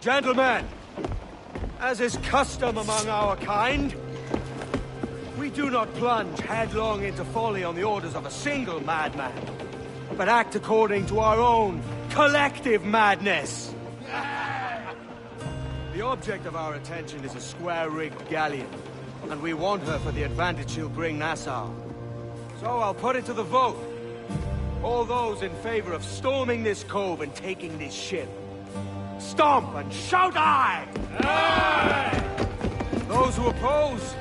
Gentlemen, as is custom among our kind, we do not plunge headlong into folly on the orders of a single madman, but act according to our own collective madness. The object of our attention is a square-rigged galleon, and we want her for the advantage she'll bring Nassau. So I'll put it to the vote. All those in favor of storming this cove and taking this ship, stomp and shout aye! Aye! Those who oppose,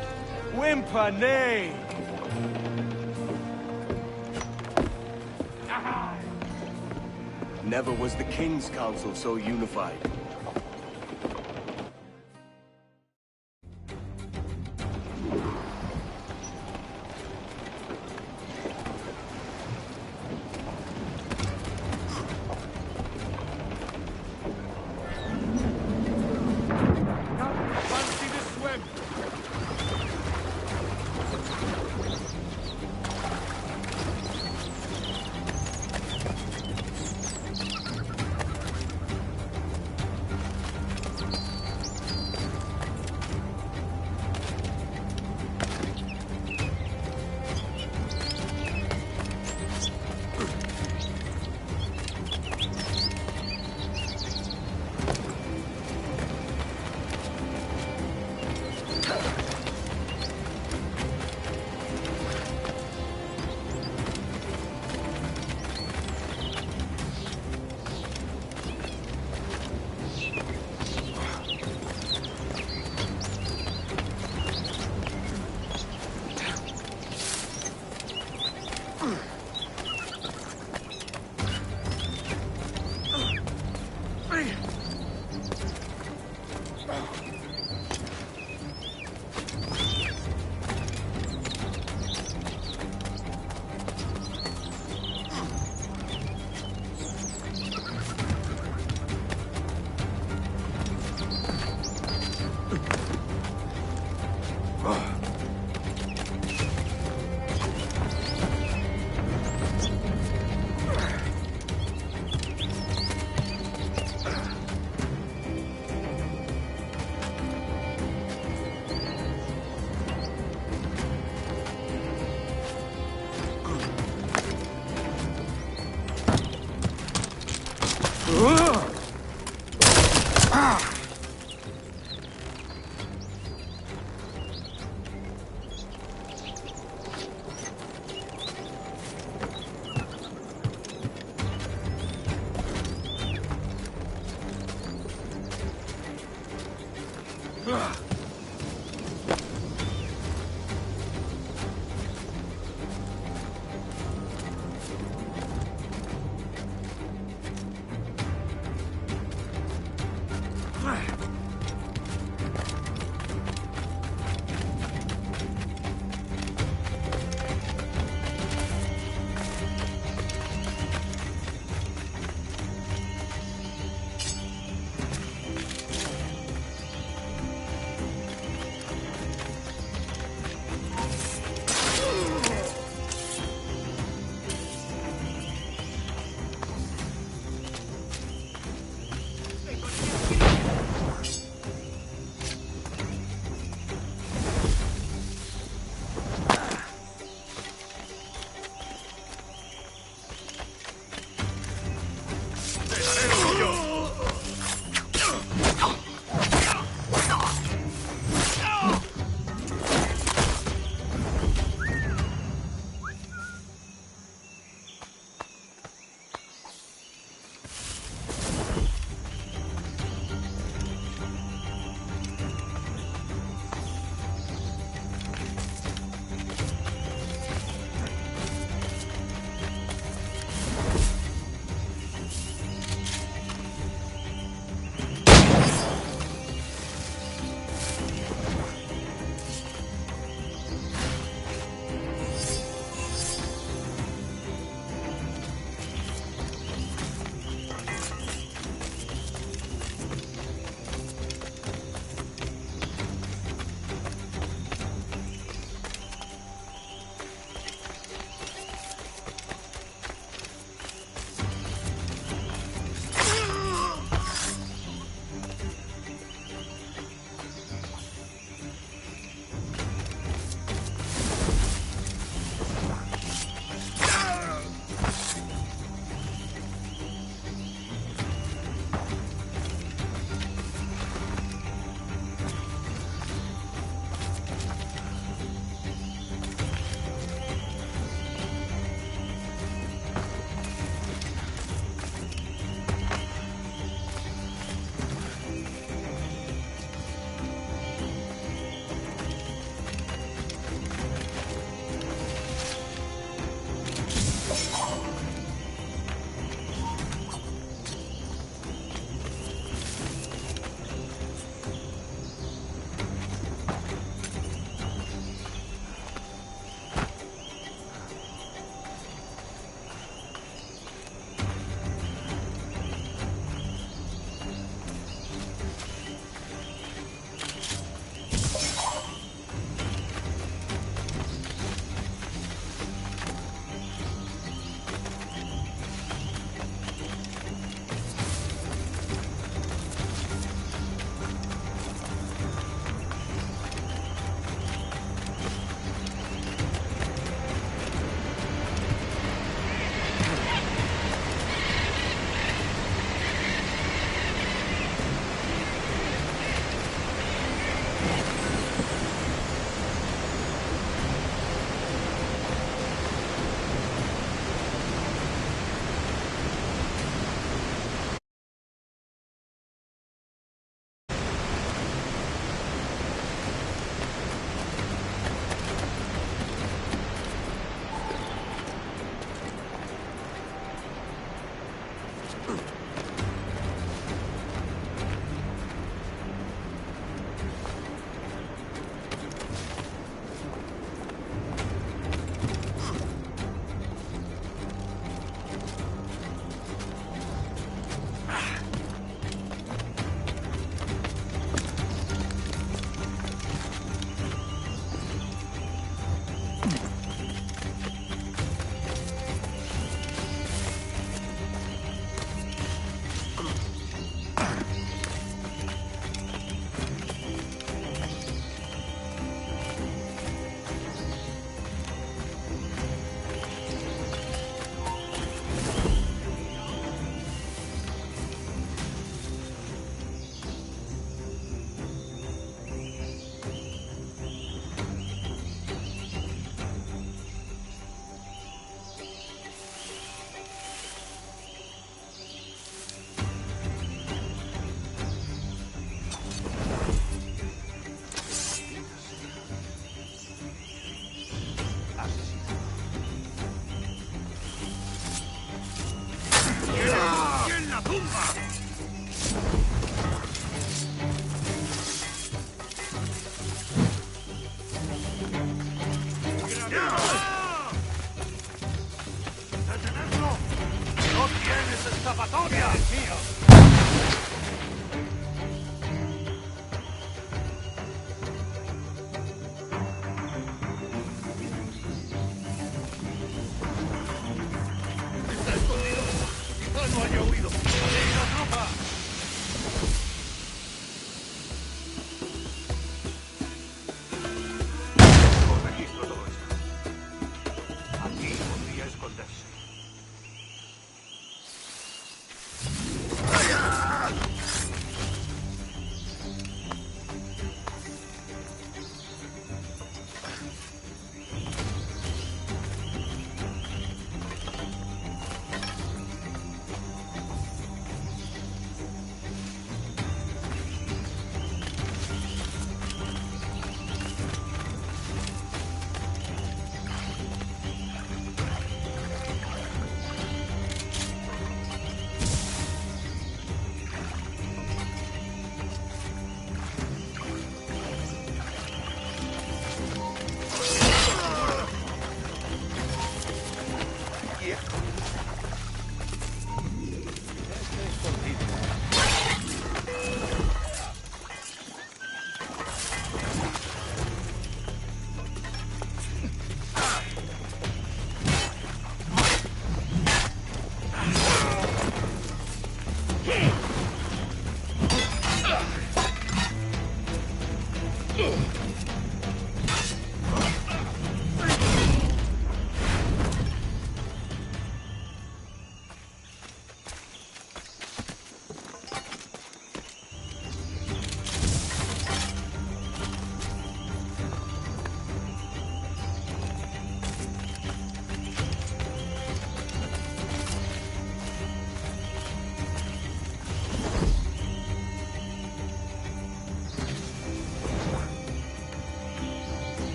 whimper nay. Never was the King's Council so unified.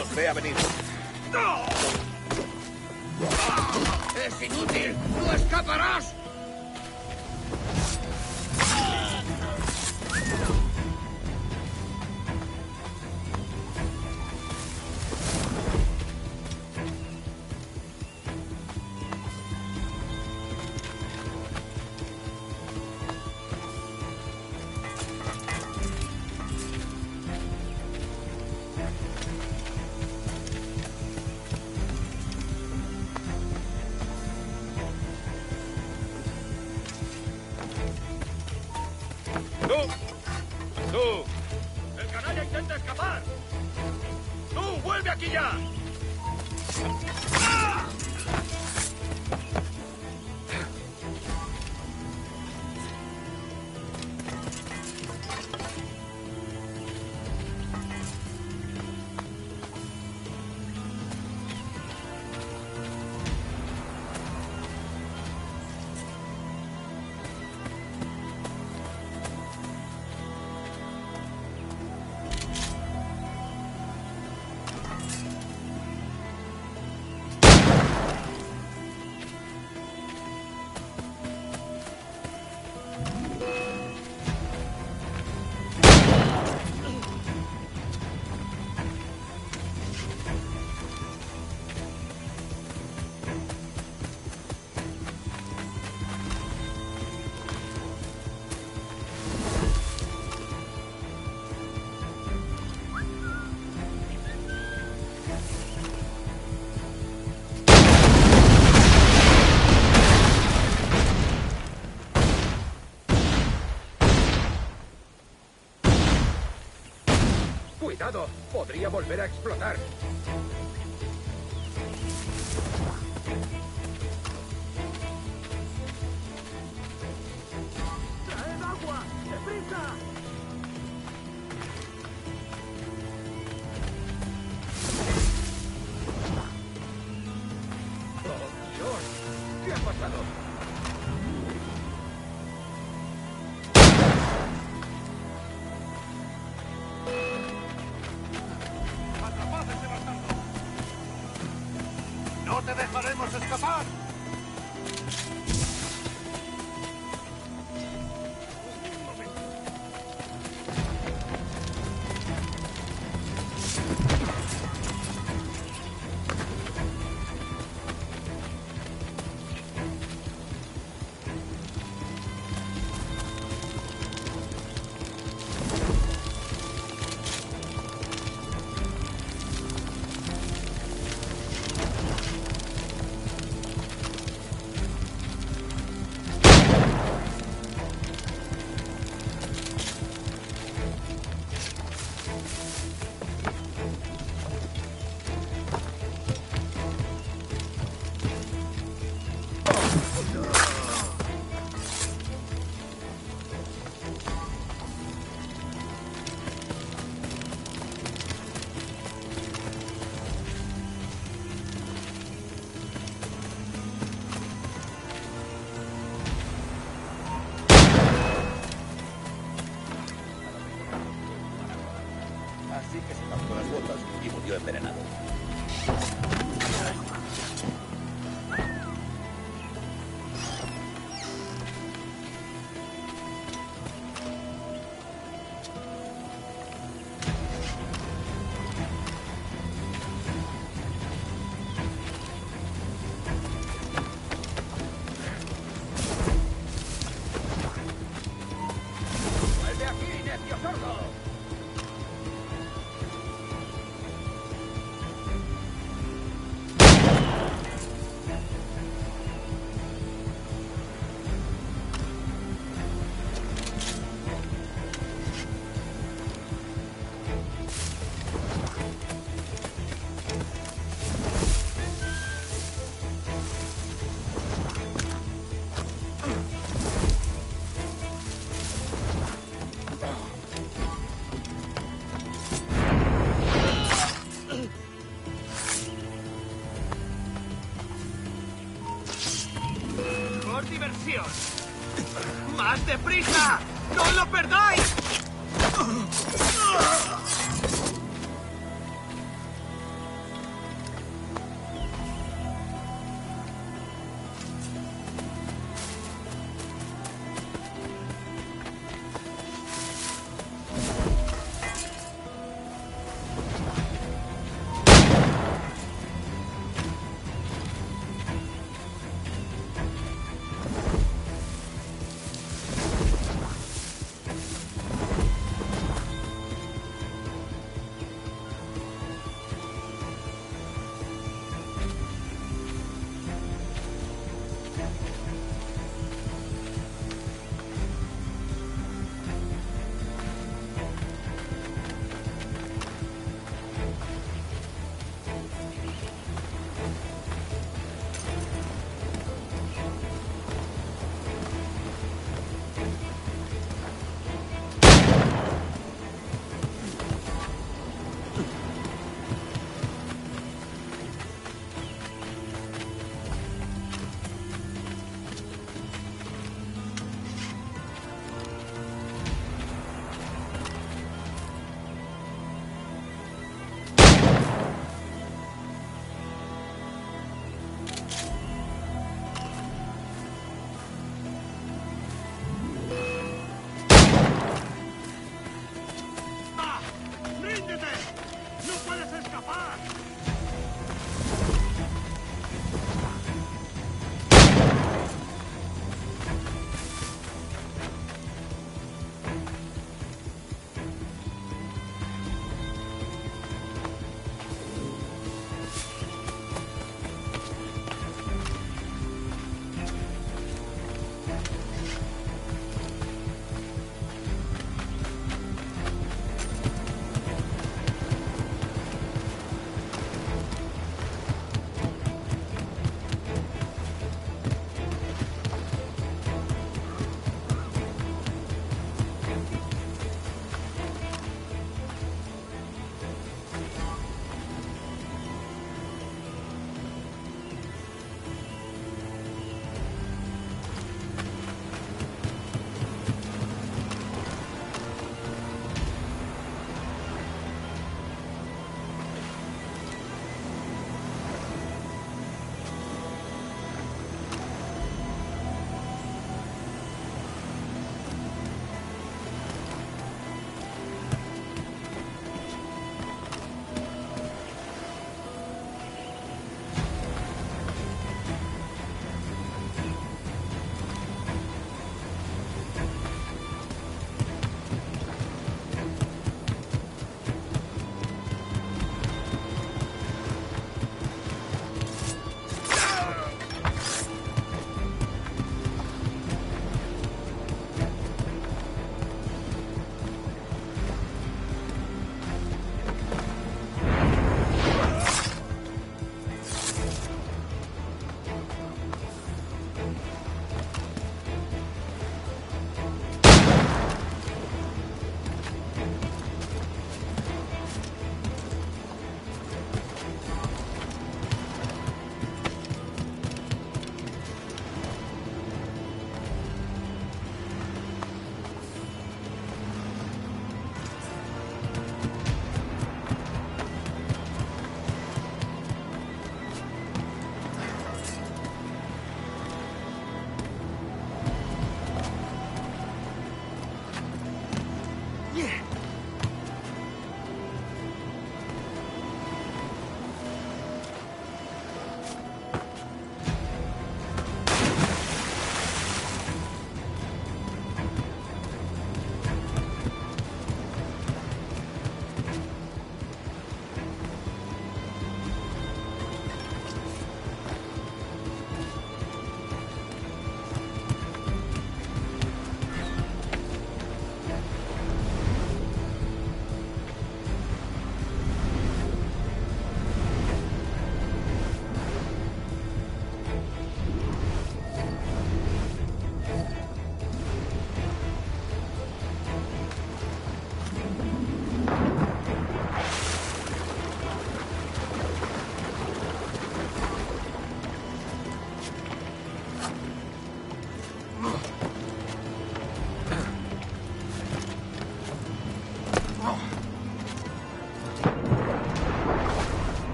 Os vea venir. ¡Es inútil! ¡No escaparás! ¡Tú! ¡El canalla intenta escapar! ¡Tú, vuelve aquí ya! ¡Cuidado! ¡Podría volver a explotar! ¡Traed agua! ¡Deprisa! ¡Oh, Dios! ¿Qué ha pasado? ¡No te dejaremos escapar! diversión. ¡Más deprisa! ¡No lo perdáis!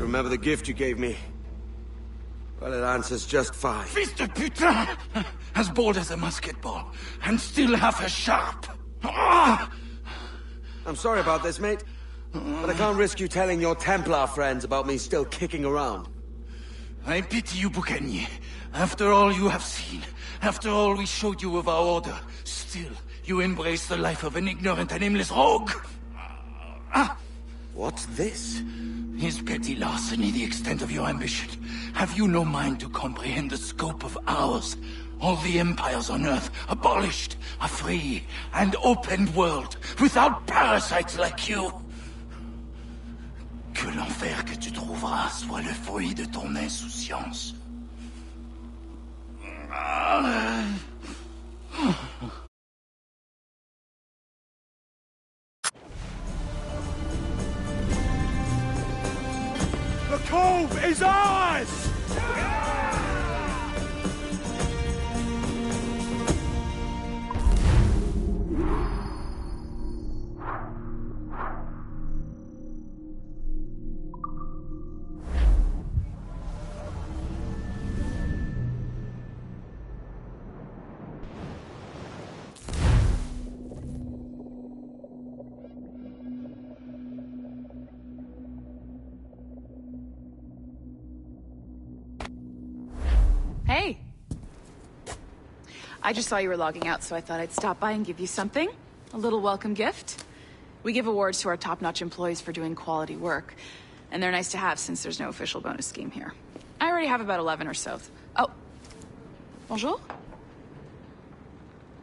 remember the gift you gave me? Well, it answers just fine. Fils de putain! As bold as a musket ball, and still half as sharp. Ah! I'm sorry about this, mate. But I can't risk you telling your Templar friends about me still kicking around. I pity you, Boucanier. After all you have seen, after all we showed you of our order, still you embrace the life of an ignorant and aimless rogue. What's this? Is petty larceny the extent of your ambition? Have you no mind to comprehend the scope of ours? All the empires on Earth abolished, a free and open world, without parasites like you. Que l'enfer que tu trouveras soit le fruit de ton insouciance. The cove is ours! Hey! I just saw you were logging out, so I thought I'd stop by and give you something. A little welcome gift. We give awards to our top-notch employees for doing quality work, and they're nice to have since there's no official bonus scheme here. I already have about 11 or so. Oh. Bonjour?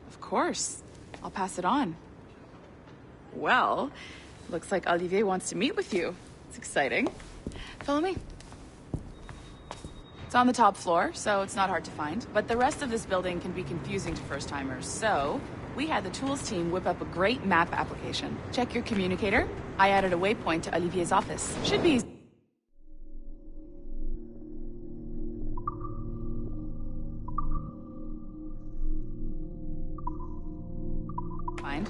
Of course. I'll pass it on. Well, looks like Olivier wants to meet with you. It's exciting. Follow me. It's on the top floor, so it's not hard to find. But the rest of this building can be confusing to first-timers, so we had the tools team whip up a great map application. Check your communicator. I added a waypoint to Olivier's office. Should be easy. Find.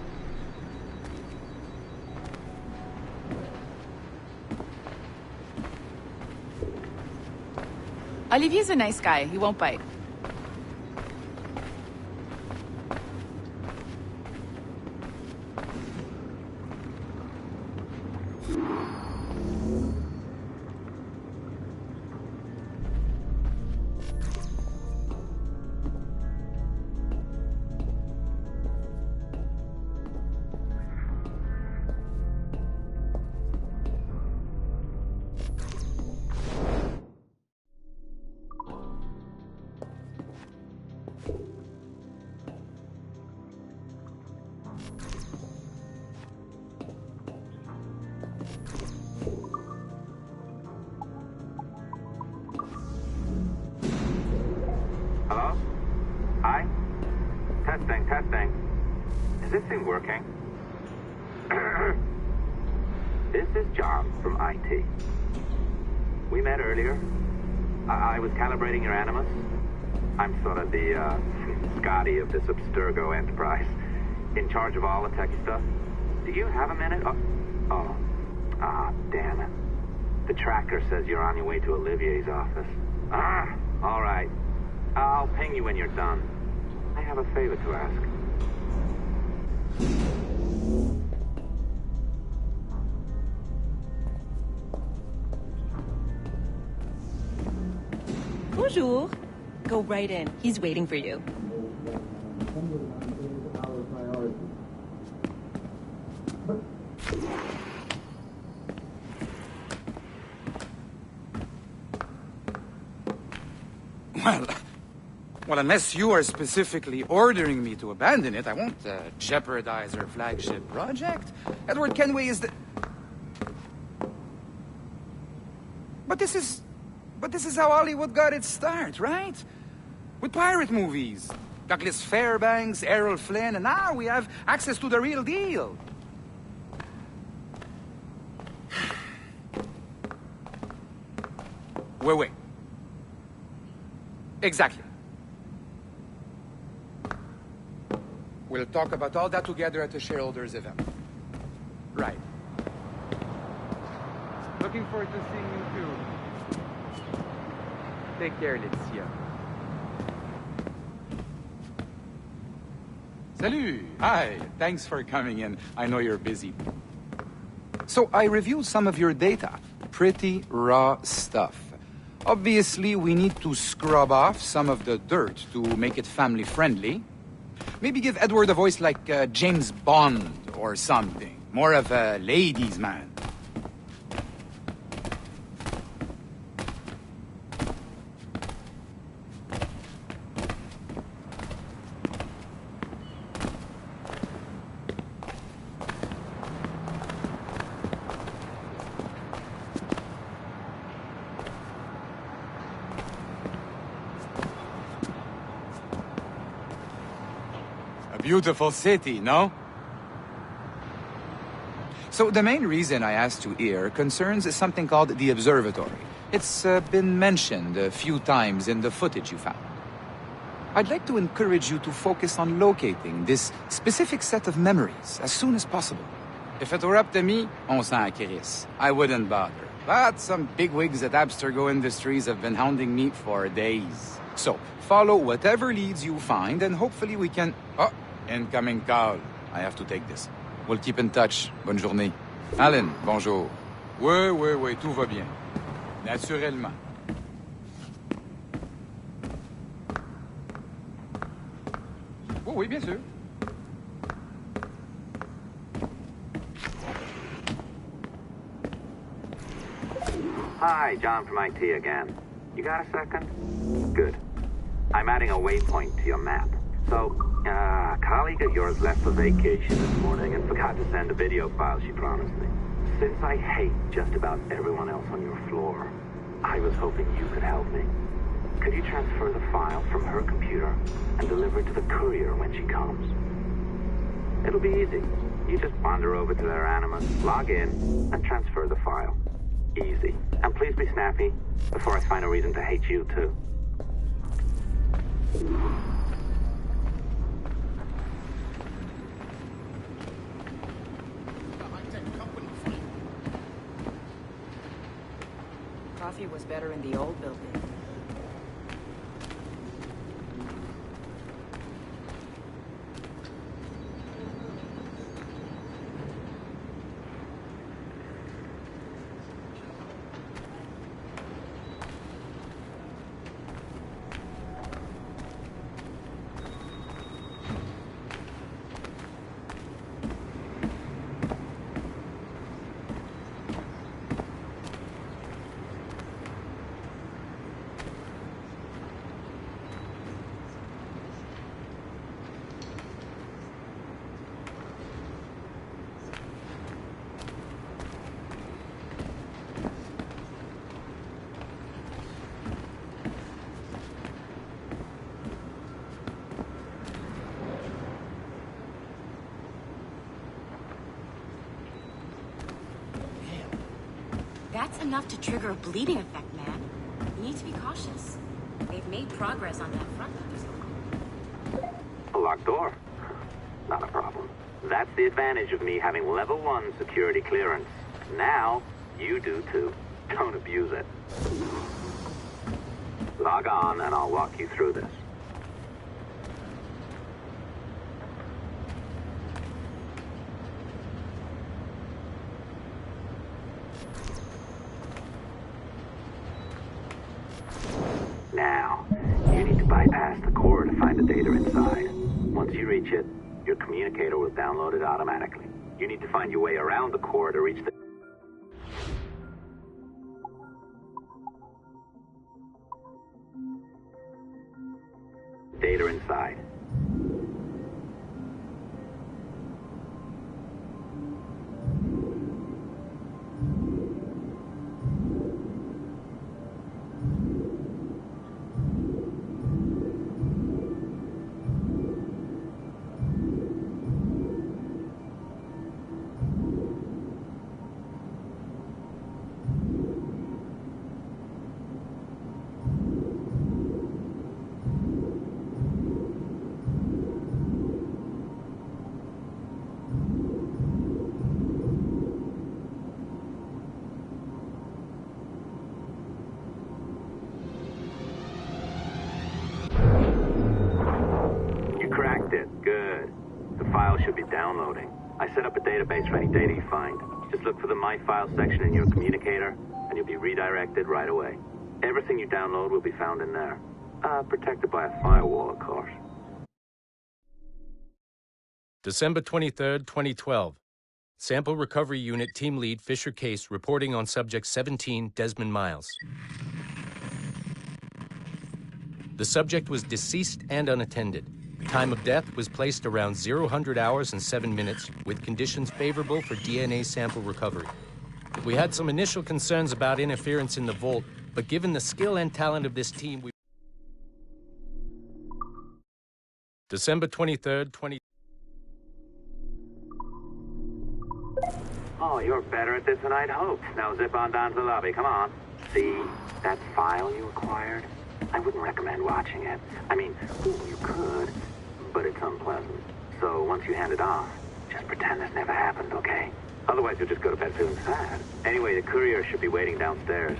Olivier's a nice guy. He won't bite. Hello? Hi? Testing, testing. Is this thing working? This is John from IT. We met earlier. I was calibrating your Animus. I'm sort of the, Scotty of this Abstergo enterprise. In charge of all the tech stuff. Do you have a minute? Damn it. The tracker says you're on your way to Olivier's office. All right. I'll ping you when you're done. I have a favor to ask. Bonjour. Go right in. He's waiting for you. Well, unless you are specifically ordering me to abandon it, I won't jeopardize our flagship project. Edward Kenway is the... But this is how Hollywood got its start, right? With pirate movies. Douglas Fairbanks, Errol Flynn, and now we have access to the real deal. Wait. Exactly. We'll talk about all that together at the shareholders event. Right. Look, looking forward to seeing you too. Take care, Laetitia. Salut! Hi, thanks for coming in. I know you're busy. So I reviewed some of your data. Pretty raw stuff. Obviously, we need to scrub off some of the dirt to make it family-friendly. Maybe give Edward a voice like James Bond or something. More of a ladies' man. Beautiful city, no? So the main reason I asked you here concerns something called the observatory. It's been mentioned a few times in the footage you found. I'd like to encourage you to focus on locating this specific set of memories as soon as possible. If it were up to me, on s'en crisse. I wouldn't bother. But some bigwigs at Abstergo Industries have been hounding me for days. So, follow whatever leads you find and hopefully we can... Oh, incoming call. I have to take this. We'll keep in touch. Bonne journée. Alan, bonjour. Oui, tout va bien. Naturellement. Oui, bien sûr. Hi, John from IT again. You got a second? Good. I'm adding a waypoint to your map. So, a colleague of yours left for vacation this morning and forgot to send a video file she promised me. Since I hate just about everyone else on your floor, I was hoping you could help me. Could you transfer the file from her computer and deliver it to the courier when she comes? It'll be easy. You just wander over to their Animus, log in, and transfer the file. Easy. And please be snappy before I find a reason to hate you, too. Coffee was better in the old building. That's enough to trigger a bleeding effect, man. You need to be cautious. They've made progress on that front. A locked door? Not a problem. That's the advantage of me having level 1 security clearance. Now, you do too. Don't abuse it. Log on and I'll walk you through this. Now, you need to bypass the core to find the data inside. Once you reach it, your communicator will download it automatically. You need to find your way around the core to reach the... data inside. file should be downloading. I set up a database for any data you find. Just look for the My Files section in your communicator, and you'll be redirected right away. Everything you download will be found in there. Protected by a firewall, of course. December 23rd, 2012. Sample Recovery Unit Team Lead Fisher Case reporting on Subject 17, Desmond Miles. The subject was deceased and unattended. Time of death was placed around 0000 hours and 7 minutes, with conditions favorable for DNA sample recovery. We had some initial concerns about interference in the vault, but given the skill and talent of this team, we... December 23rd, 20... Oh, you're better at this than I'd hoped. Now zip on down to the lobby. Come on. See that file you acquired? I wouldn't recommend watching it. I mean, you could, but it's unpleasant. So once you hand it off, just pretend this never happened, okay? Otherwise, you'll just go to bed feeling sad. Anyway, the courier should be waiting downstairs.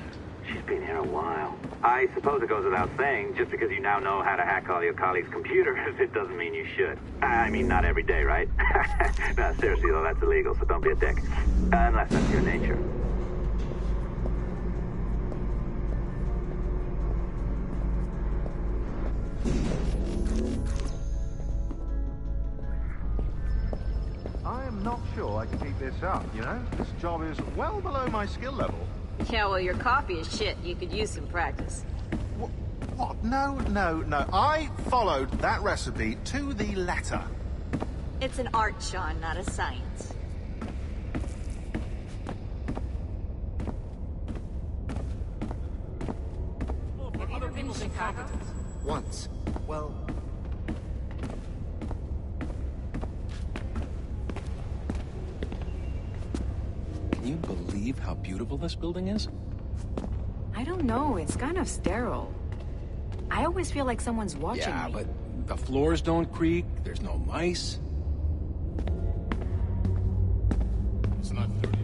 She's been here a while. I suppose it goes without saying, just because you now know how to hack all your colleagues' computers, it doesn't mean you should. I mean, not every day, right? No, seriously, though, that's illegal, so don't be a dick. Unless that's your nature. I am not sure I can keep this up, you know? This job is well below my skill level. Yeah, well, your coffee is shit. You could use some practice. What? No. I followed that recipe to the letter. It's an art, Sean, not a science. Have you ever been to Chicago? Once. Well... Can you believe how beautiful this building is? I don't know. It's kind of sterile. I always feel like someone's watching me. Yeah, but the floors don't creak, there's no mice. It's not 30.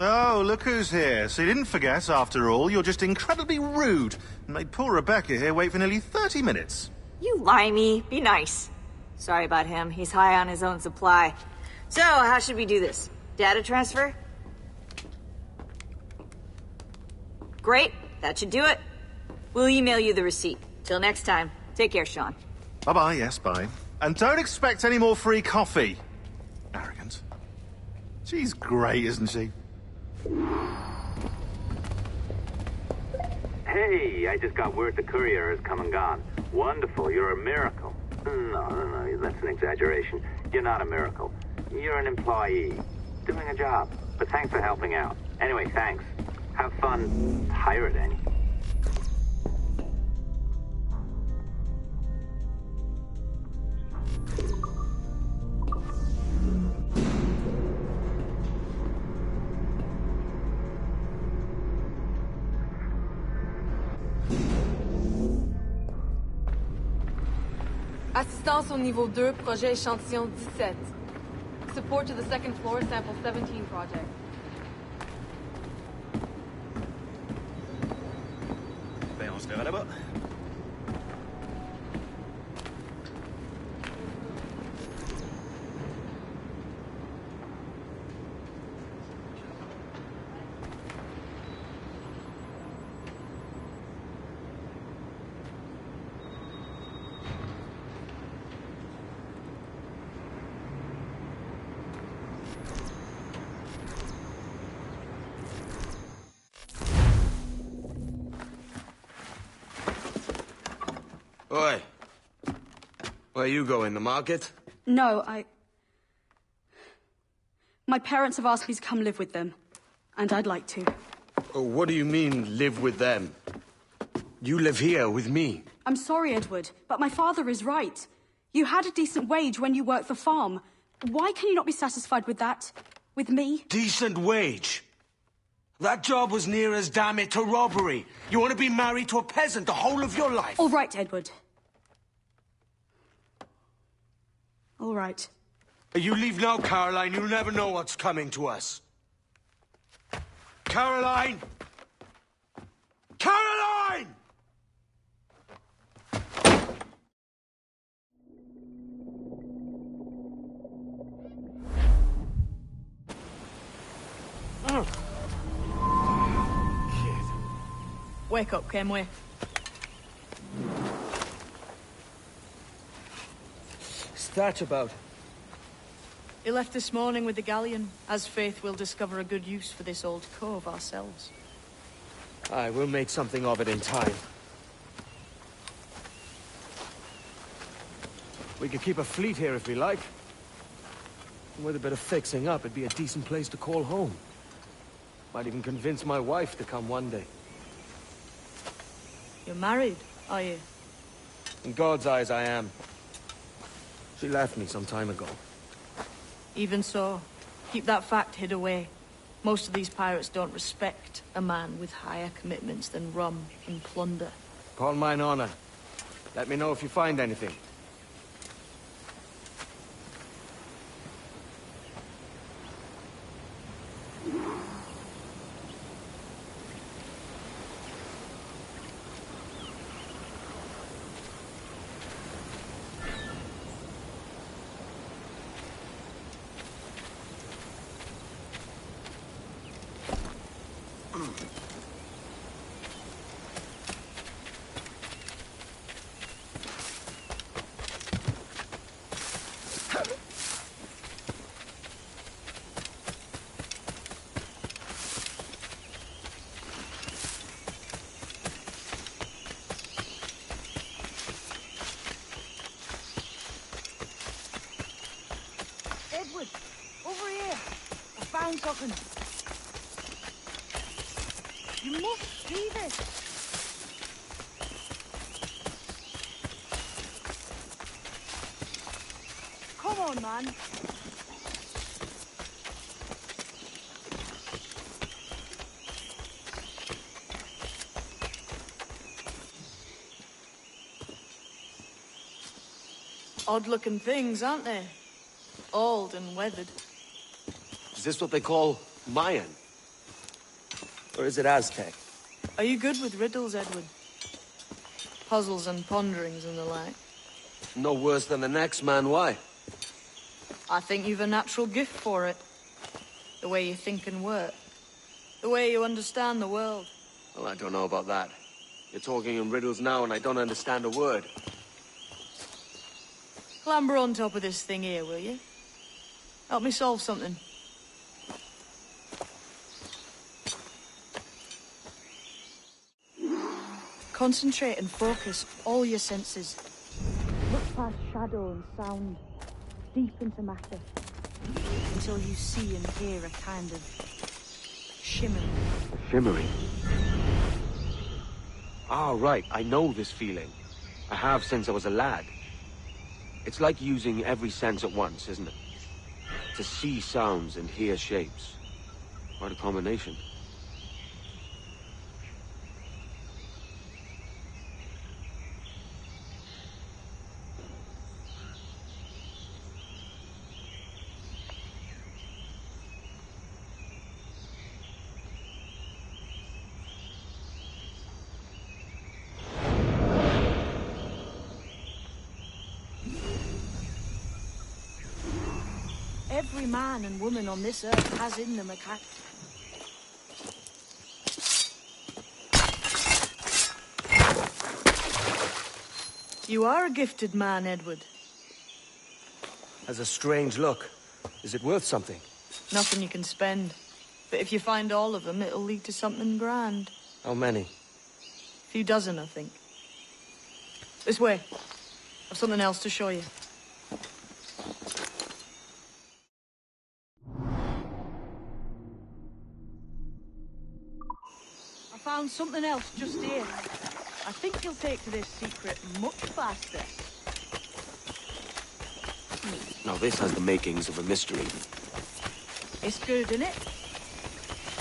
Oh, look who's here. So you didn't forget, after all. You're just incredibly rude and made poor Rebecca here wait for nearly 30 minutes. You limey. Be nice. Sorry about him. He's high on his own supply. So, how should we do this? Data transfer? Great. That should do it. We'll email you the receipt. Till next time. Take care, Sean. Bye-bye, yes, bye. And don't expect any more free coffee. Arrogant. She's great, isn't she? Hey, I just got word the courier has come and gone. Wonderful, you're a miracle. No, that's an exaggeration. You're not a miracle. You're an employee, doing a job. But thanks for helping out. Anyway, thanks. Have fun pirating. Assistance au niveau 2, projet échantillon 17. Support to the second floor, sample 17 project. Ben, on se verra là-bas. Oi. Where you going, the market? No, my parents have asked me to come live with them. And I'd like to. Oh, what do you mean, live with them? You live here with me. I'm sorry, Edward, but my father is right. You had a decent wage when you worked the farm. Why can you not be satisfied with that? With me? Decent wage. That job was near as, damn it, to robbery. You want to be married to a peasant the whole of your life? All right, Edward. All right. You leave now, Caroline. You'll never know what's coming to us. Caroline! Caroline! Wake up, Kenway. What's that about? He left this morning with the galleon. As faith, we'll discover a good use for this old cove ourselves. Aye, we'll make something of it in time. We could keep a fleet here if we like. And with a bit of fixing up, it'd be a decent place to call home. Might even convince my wife to come one day. You're married, are you? In God's eyes, I am. She left me some time ago. Even so, keep that fact hid away. Most of these pirates don't respect a man with higher commitments than rum and plunder. Upon mine honor. Let me know if you find anything. Edward, over here. I found something. You must see this. Come on, man. Odd-looking things, aren't they? Old and weathered. Is this what they call Mayan? Or is it Aztec? Are you good with riddles, Edward? Puzzles and ponderings and the like? No worse than the next man, why? I think you've a natural gift for it. The way you think and work. The way you understand the world. Well, I don't know about that. You're talking in riddles now and I don't understand a word. Clamber on top of this thing here, will you? Help me solve something. Concentrate and focus all your senses. Look past shadow and sound, deep into matter, until you see and hear a kind of shimmering. Shimmering? Ah, right. I know this feeling. I have since I was a lad. It's like using every sense at once, isn't it? To see sounds and hear shapes. What a combination. Every man and woman on this earth has in them a cat. You are a gifted man, Edward. Has a strange look. Is it worth something? Nothing you can spend. But if you find all of them, it'll lead to something grand. How many? A few dozen, I think. This way. I've something else to show you. I found something else just here. I think you'll take to this secret much faster. Now this has the makings of a mystery. It's good, isn't it?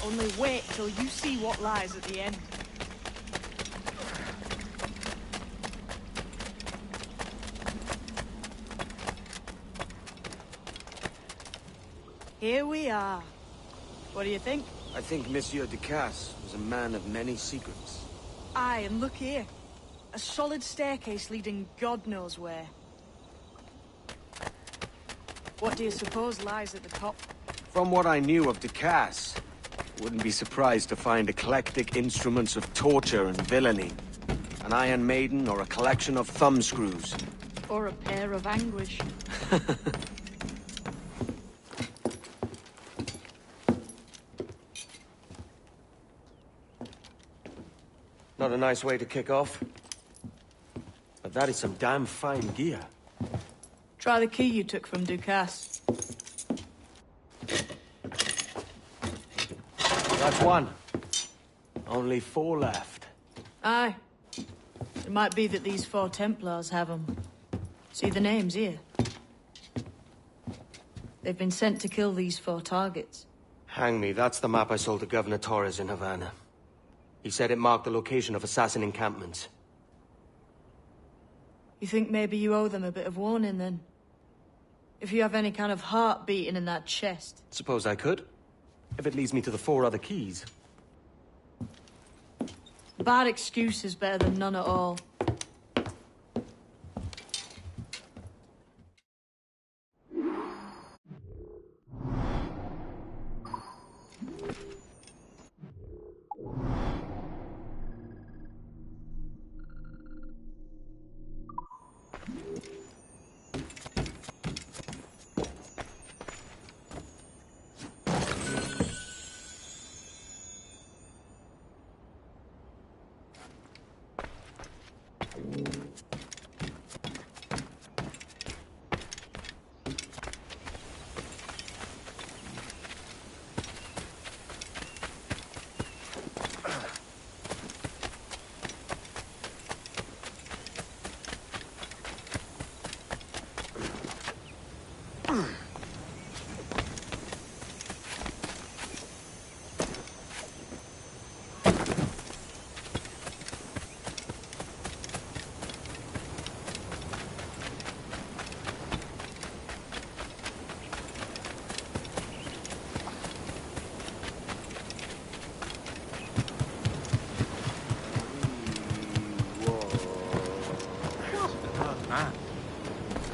Only wait till you see what lies at the end. Here we are. What do you think? I think Monsieur Ducasse was a man of many secrets. Aye, and look here. A solid staircase leading God knows where. What do you suppose lies at the top? From what I knew of Ducasse, wouldn't be surprised to find eclectic instruments of torture and villainy. An Iron Maiden or a collection of thumbscrews. Or a pair of anguish. Not a nice way to kick off. But that is some damn fine gear. Try the key you took from Ducasse. That's one. Only 4 left. Aye. It might be that these 4 Templars have them. See the names here? They've been sent to kill these 4 targets. Hang me, that's the map I sold to Governor Torres in Havana. He said it marked the location of assassin encampments. You think maybe you owe them a bit of warning, then? If you have any kind of heart beating in that chest. Suppose I could. If it leads me to the 4 other keys. Bad excuse is better than none at all.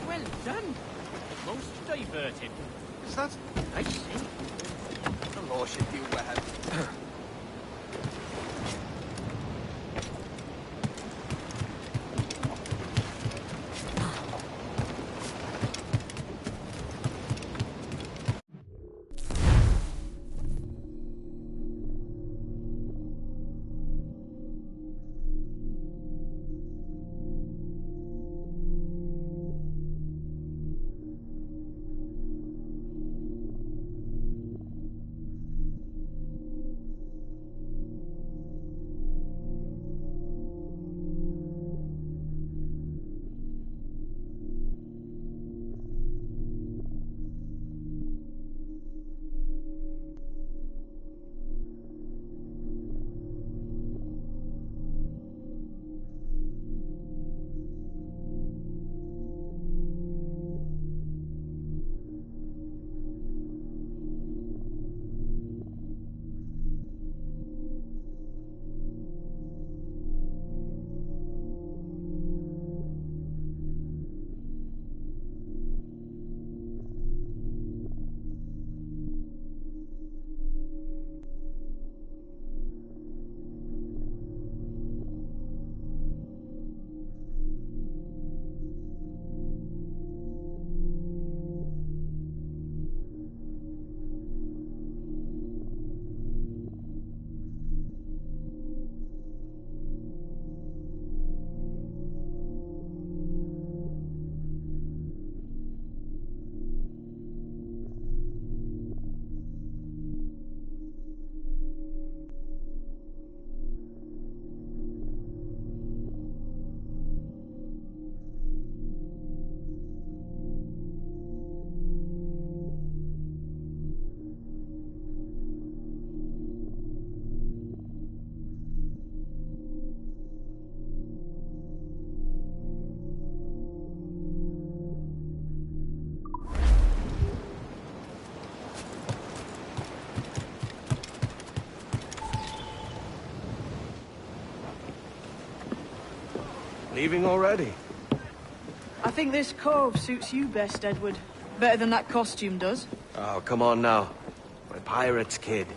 Well done. Most diverting. Is that... I see. The law should do well. Leaving already? I think this cove suits you best, Edward. Better than that costume does. Oh, come on now. We're pirates, kid.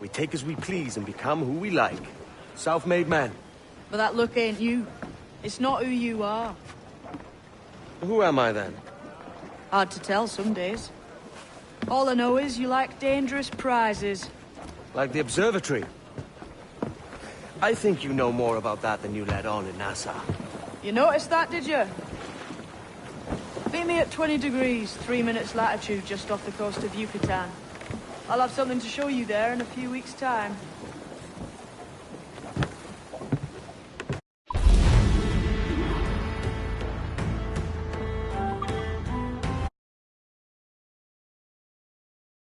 We take as we please and become who we like. Self-made men. But that look ain't you. It's not who you are. Who am I then? Hard to tell some days. All I know is you like dangerous prizes. Like the observatory. I think you know more about that than you let on in Nassau. You noticed that, did you? Meet me at 20 degrees, 3 minutes latitude just off the coast of Yucatan. I'll have something to show you there in a few weeks' time.